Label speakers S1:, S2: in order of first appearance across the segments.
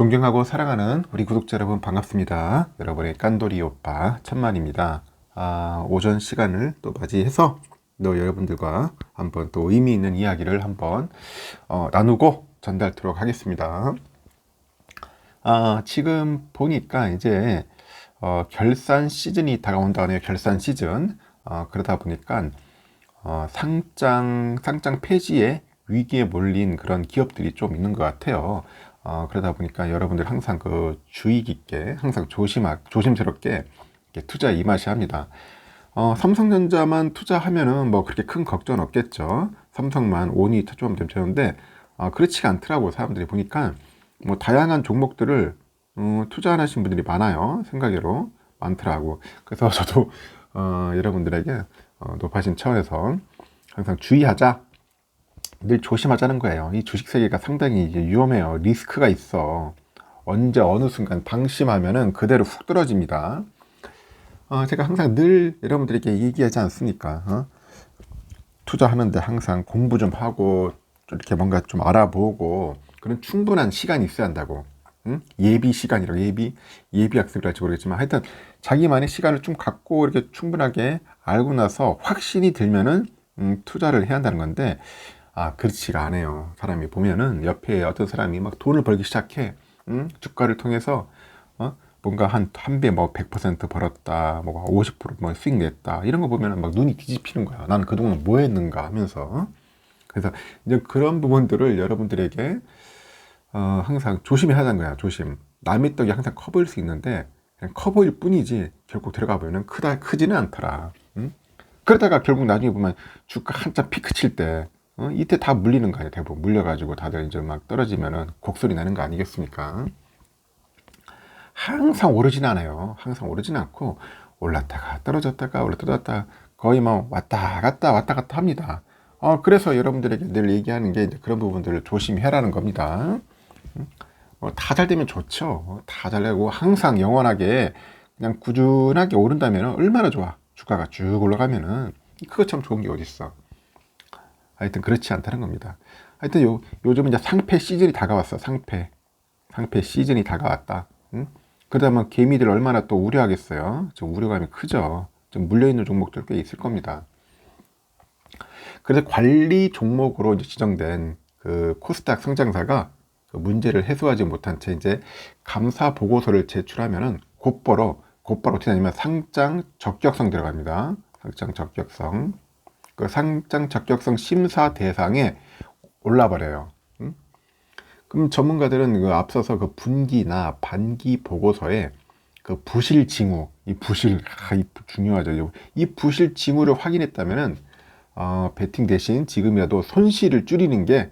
S1: 존경하고 사랑하는 우리 구독자 여러분 반갑습니다. 여러분의 깐돌이 오빠 천만입니다. 오전 시간을 또 맞이해서 여러분들과 한번 또 의미 있는 이야기를 한번 나누고 전달토록 하겠습니다. 지금 보니까 이제 결산 시즌이 다가온다네요. 결산 시즌. 그러다 보니까 상장 폐지에 위기에 몰린 그런 기업들이 좀 있는 것 같아요. 그러다 보니까 여러분들 항상 그 주의 깊게, 항상 조심스럽게 투자에 임하셔야 합니다. 삼성전자만 투자하면은 뭐 그렇게 큰 걱정 없겠죠. 삼성만 원이 투자하면 되는데, 그렇지가 않더라고. 사람들이 보니까 뭐 다양한 종목들을 투자하시는 분들이 많아요. 생각외로 많더라고. 그래서 저도 여러분들에게 높아진 차원에서 항상 주의하자, 늘 조심하자는 거예요. 이 주식 세계가 상당히 이제 위험해요. 리스크가 있어. 언제 어느 순간 방심하면은 그대로 훅 떨어집니다. 제가 항상 늘 여러분들에게 얘기하지 않습니까? 투자하는데 항상 공부 좀 하고 이렇게 뭔가 좀 알아보고 그런 충분한 시간이 있어야 한다고. 예비 시간이라고, 예비 학습을 할지 모르겠지만 하여튼 자기만의 시간을 좀 갖고 이렇게 충분하게 알고 나서 확신이 들면은 투자를 해야 한다는 건데, 그렇지가 않아요. 사람이 보면은 옆에 어떤 사람이 막 돈을 벌기 시작해. 주가를 통해서 뭔가 한 배 뭐 100% 벌었다, 뭐 50%뭐 수익 냈다, 이런 거 보면은 막 눈이 뒤집히는 거야. 나는 그동안 뭐 했는가 하면서. 그래서 이제 그런 부분들을 여러분들에게 항상 조심히 하자는 거야. 조심. 남의 떡이 항상 커 보일 수 있는데 그냥 커 보일 뿐이지 결국 들어가 보면은 크지는 않더라. 그러다가 결국 나중에 보면 주가 한참 피크 칠 때 이때 다 물리는 거 아니에요. 대부분 물려가지고 다들 이제 막 떨어지면은 곡소리 나는 거 아니겠습니까? 항상 오르진 않아요. 항상 오르진 않고 올랐다가 떨어졌다가 올랐다가 거의 뭐 왔다 갔다 합니다. 그래서 여러분들에게 늘 얘기하는 게 이제 그런 부분들을 조심해라는 겁니다. 다 잘 되면 좋죠. 다 잘 되고 항상 영원하게 그냥 꾸준하게 오른다면 얼마나 좋아. 주가가 쭉 올라가면은 그거 참 좋은 게 어딨어. 하여튼 그렇지 않다는 겁니다. 하여튼 요즘은 이제 상패 시즌이 다가왔어. 상패 시즌이 다가왔다. 그러다 보면 개미들 얼마나 또 우려하겠어요. 좀 우려감이 크죠. 좀 물려있는 종목들 꽤 있을 겁니다. 그래서 관리 종목으로 이제 지정된 그 코스닥 상장사가 그 문제를 해소하지 못한 채 이제 감사 보고서를 제출하면은 곧바로 어떻게 되냐면 상장 적격성 들어갑니다. 상장 적격성. 그 상장 적격성 심사 대상에 올라버려요. 그럼 전문가들은 그 앞서서 그 분기나 반기 보고서에 그 부실 징후, 이 중요하죠. 이 부실 징후를 확인했다면은 베팅 대신 지금이라도 손실을 줄이는 게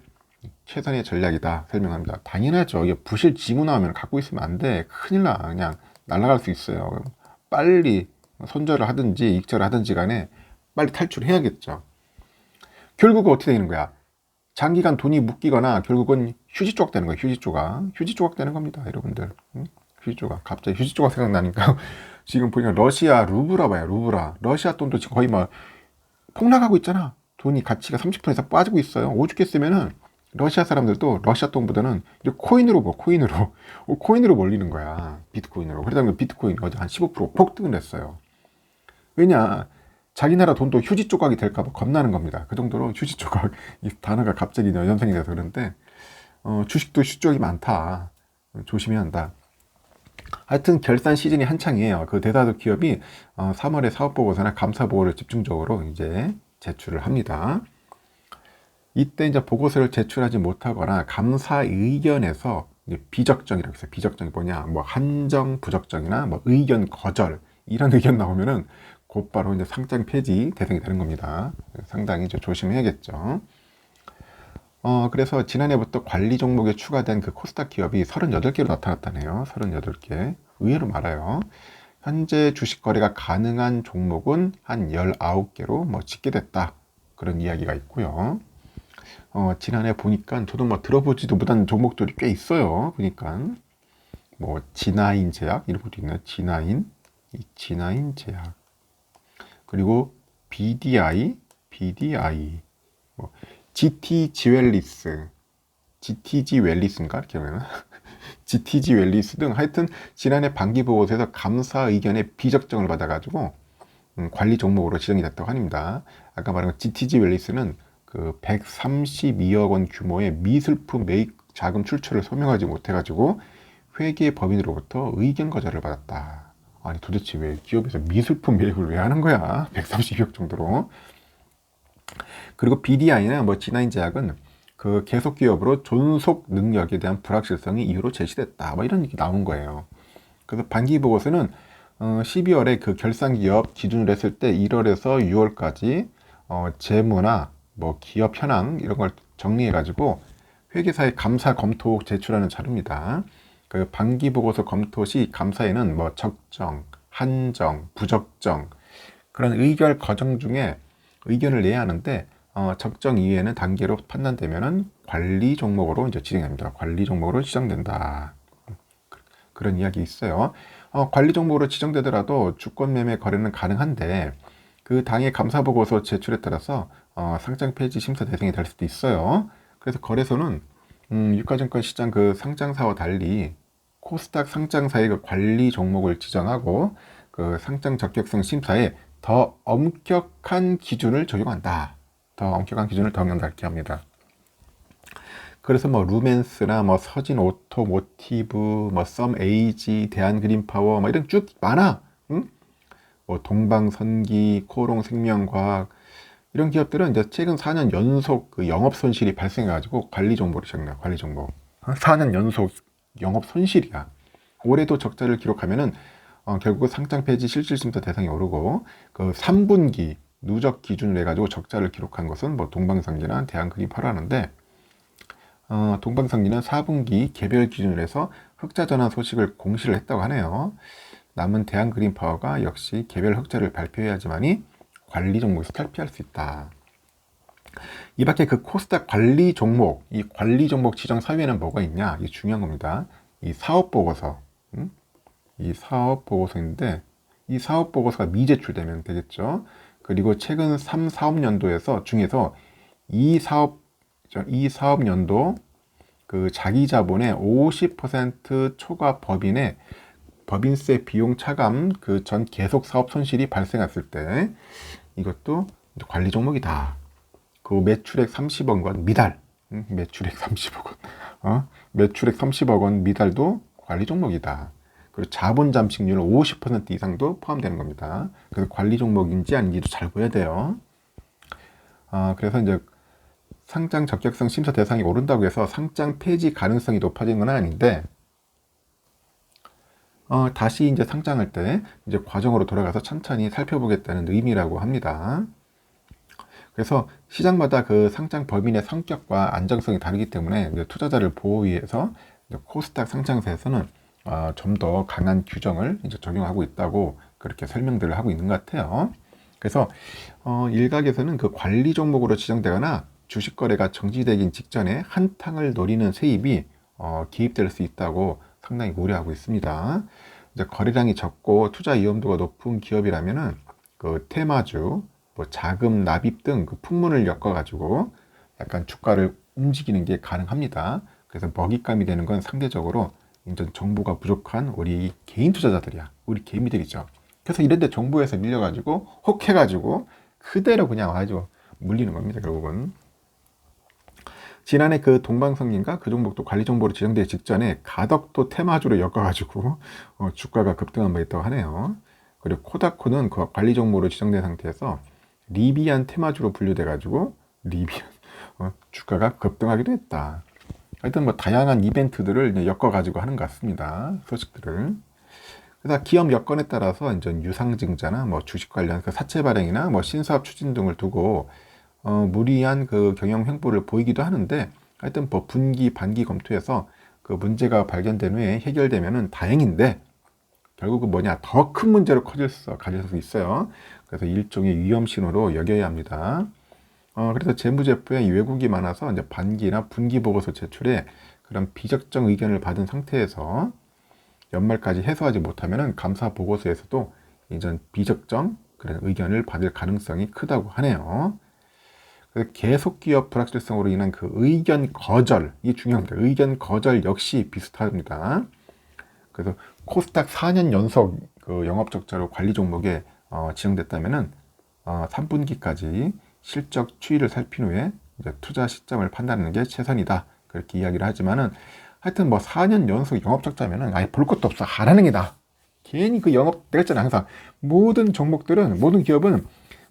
S1: 최선의 전략이다 설명합니다. 당연하죠. 이게 부실 징후 나오면 갖고 있으면 안 돼. 큰일 나. 그냥 날아갈 수 있어요. 빨리 손절을 하든지 익절을 하든지 간에 빨리 탈출해야겠죠. 결국은 어떻게 되는 거야? 장기간 돈이 묶이거나 결국은 휴지 조각 되는 거예요. 휴지 조각 되는 겁니다, 여러분들. 휴지 조각. 갑자기 휴지 조각 생각나니까 지금 보니까 러시아 루브라 봐요. 루브라. 러시아 돈도 지금 거의 막 폭락하고 있잖아. 돈이 가치가 30% 이상 빠지고 있어요. 오죽 했으면은 러시아 사람들도 러시아 돈보다는 이제 코인으로 몰리는 거야. 비트코인으로. 그러다 보니까 비트코인 어제 한 15% 폭등을 했어요. 왜냐? 자기 나라 돈도 휴지 조각이 될까봐 겁나는 겁니다. 그 정도로 휴지 조각, 이 단어가 갑자기 연상이 돼서 그런데, 주식도 휴지 조각이 많다. 조심해야 한다. 하여튼 결산 시즌이 한창이에요. 그 대다수 기업이 3월에 사업보고서나 감사보고를 집중적으로 이제 제출을 합니다. 이때 이제 보고서를 제출하지 못하거나 감사 의견에서 비적정이라고 있어요. 비적정이 뭐냐? 뭐 한정, 부적정이나 뭐 의견 거절 이런 의견 나오면은 곧바로 이제 상장 폐지 대상이 되는 겁니다. 상당히 이제 조심해야겠죠. 그래서 지난해부터 관리 종목에 추가된 그 코스닥 기업이 38개로 나타났다네요. 38개. 의외로 많아요. 현재 주식 거래가 가능한 종목은 한 19개로 뭐 집계됐다. 그런 이야기가 있고요. 지난해 보니까 저도 뭐 들어보지도 못한 종목들이 꽤 있어요. 그러니까 뭐 G9 제약 이런 것도 있네요. G9 제약. 그리고 BDI, 뭐 GT 지웰리스인가? 이렇게 하면 GTG 웰리스 등 하여튼 지난해 반기 보고서에서 감사 의견의 비적정을 받아가지고 관리 종목으로 지정이 됐다고 합니다. 아까 말한 GTG 웰리스는 그 132억 원 규모의 미술품 매입 자금 출처를 소명하지 못해가지고 회계 법인으로부터 의견 거절을 받았다. 아니 도대체 왜 기업에서 미술품 매입을 왜 하는 거야? 132억 정도로. 그리고 BDI나 뭐 G9 제약은 그 계속 기업으로 존속 능력에 대한 불확실성이 이유로 제시됐다. 뭐 이런 얘기 나온 거예요. 그래서 반기 보고서는 12월에 그 결산 기업 기준으로 했을 때 1월에서 6월까지 재무나 뭐 기업 현황 이런 걸 정리해 가지고 회계사의 감사 검토 후 제출하는 자료입니다. 그 반기 보고서 검토 시 감사에는 뭐 적정, 한정, 부적정 그런 의결 과정 중에 의견을 내야 하는데 적정 이외에는 단계로 판단되면은 관리 종목으로 이제 지정됩니다. 관리 종목으로 지정된다. 그런 이야기 있어요. 관리 종목으로 지정되더라도 주권 매매 거래는 가능한데 그 당의 감사 보고서 제출에 따라서 상장 폐지 심사 대상이 될 수도 있어요. 그래서 거래소는 유가증권 시장 그 상장사와 달리 코스닥 상장사의 그 관리 종목을 지정하고 그 상장 적격성 심사에 더 엄격한 기준을 적용한다. 더 엄격한 기준을 적용한다 이렇게 합니다. 그래서 뭐 루멘스나 뭐 서진 오토모티브, 뭐 썸에이지, 대한그린파워 뭐 이런 쭉 많아. 응? 뭐 동방선기, 코롱생명과학 이런 기업들은 이제 최근 4년 연속 그 영업 손실이 발생해가지고 관리 종목으로 시작돼요. 관리 종목. 4년 연속 영업 손실이야. 올해도 적자를 기록하면은 결국 상장 폐지 실질심사 대상이 오르고 그 3분기 누적 기준으로 해가지고 적자를 기록한 것은 뭐 동방선기나 대한그린파워 하는데 동방선기는 4분기 개별 기준으로 해서 흑자 전환 소식을 공시를 했다고 하네요. 남은 대한그린파워가 역시 개별 흑자를 발표해야지만이 관리 종목에서 탈피할 수 있다. 이 밖에 그 코스닥 관리 종목, 이 관리 종목 지정 사유에는 뭐가 있냐? 이게 중요한 겁니다. 이 사업 보고서, 이 사업 보고서인데 이 사업 보고서가 미제출되면 되겠죠. 그리고 최근 3, 4업년도에서 중에서 이 사업년도 그 자기 자본의 50% 초과 법인의 법인세 비용 차감 그 전 계속 사업 손실이 발생했을 때 이것도 관리 종목이다. 그 매출액 30억 원 미달, 매출액 30억 원, 매출액 30억 원 미달도 관리 종목이다. 그리고 자본 잠식률 50% 이상도 포함되는 겁니다. 그래서 관리 종목인지 아닌지도 잘 보여야 돼요. 그래서 이제 상장 적격성 심사 대상이 오른다고 해서 상장 폐지 가능성이 높아지는 건 아닌데, 다시 이제 상장할 때 이제 과정으로 돌아가서 천천히 살펴보겠다는 의미라고 합니다. 그래서 시장마다 그 상장 법인의 성격과 안정성이 다르기 때문에 이제 투자자를 보호하기 위해서 코스닥 상장사에서는 좀 더 강한 규정을 이제 적용하고 있다고 그렇게 설명들을 하고 있는 것 같아요. 그래서 일각에서는 그 관리 종목으로 지정되거나 주식 거래가 정지되기 직전에 한탕을 노리는 세입이 기입될 수 있다고 상당히 우려하고 있습니다. 이제 거래량이 적고 투자 위험도가 높은 기업이라면은 그 테마주, 뭐 자금 납입 등 그 풍문을 엮어가지고 약간 주가를 움직이는 게 가능합니다. 그래서 먹잇감이 되는 건 상대적으로 이제 정보가 부족한 우리 개인 투자자들이야. 우리 개미들이죠. 그래서 이런데 정보에서 밀려가지고 혹해가지고 그대로 그냥 아주 물리는 겁니다. 결국은. 지난해 그 동방선기인가 그 종목도 관리 정보로 지정되기 직전에 가덕도 테마주로 엮어가지고 주가가 급등한 바 있다고 하네요. 그리고 코다코는 그 관리 정보로 지정된 상태에서 리비안 테마주로 분류돼가지고 리비안 주가가 급등하기도 했다. 하여튼 뭐 다양한 이벤트들을 엮어가지고 하는 것 같습니다. 소식들을. 그래서 기업 여건에 따라서 이제 유상증자나 뭐 주식 관련 그 사채 발행이나 뭐 신사업 추진 등을 두고 무리한 그 경영 횡보를 보이기도 하는데 하여튼 뭐 분기 반기 검토해서 그 문제가 발견된 후에 해결되면은 다행인데 결국은 뭐냐 더 큰 문제로 가질 수 있어요. 그래서 일종의 위험 신호로 여겨야 합니다. 그래서 재무제표에 왜곡이 많아서 이제 반기나 분기 보고서 제출에 그런 비적정 의견을 받은 상태에서 연말까지 해소하지 못하면은 감사 보고서에서도 이전 비적정 그런 의견을 받을 가능성이 크다고 하네요. 그래서 계속 기업 불확실성으로 인한 그 의견 거절, 이 중요합니다. 의견 거절 역시 비슷합니다. 그래서 코스닥 4년 연속 그 영업 적자로 관리 종목에 지정됐다면은 3분기까지 실적 추이를 살핀 후에 이제 투자 시점을 판단하는 게 최선이다. 그렇게 이야기를 하지만은 하여튼 뭐 4년 연속 영업 적자면은 아예 볼 것도 없어. 하라는 게 나. 괜히 그 영업, 내가 했잖아. 항상 모든 종목들은, 모든 기업은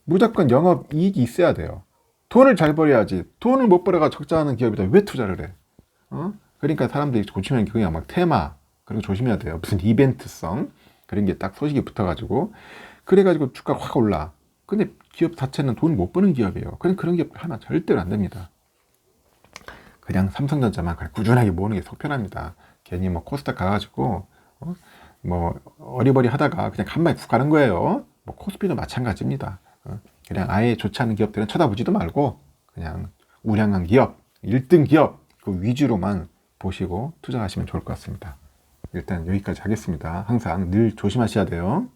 S1: 무조건 영업 이익이 있어야 돼요. 돈을 잘 벌어야지. 돈을 못 벌어가 적자하는 기업이다. 왜 투자를 해? 그러니까 사람들이 조심하는 게 그냥 막 테마, 그런 거 조심해야 돼요. 무슨 이벤트성, 그런 게 딱 소식이 붙어가지고. 그래가지고 주가가 확 올라. 근데 기업 자체는 돈 못 버는 기업이에요. 그런 기업 하면 절대로 안 됩니다. 그냥 삼성전자만 그냥 꾸준하게 모으는 게 속편합니다. 괜히 뭐 코스닥 가가지고, 뭐 어리버리 하다가 그냥 간만에 푹 가는 거예요. 뭐 코스피도 마찬가지입니다. 그냥 아예 좋지 않은 기업들은 쳐다보지도 말고 그냥 우량한 기업, 1등 기업 그 위주로만 보시고 투자하시면 좋을 것 같습니다. 일단 여기까지 하겠습니다. 항상 늘 조심하셔야 돼요.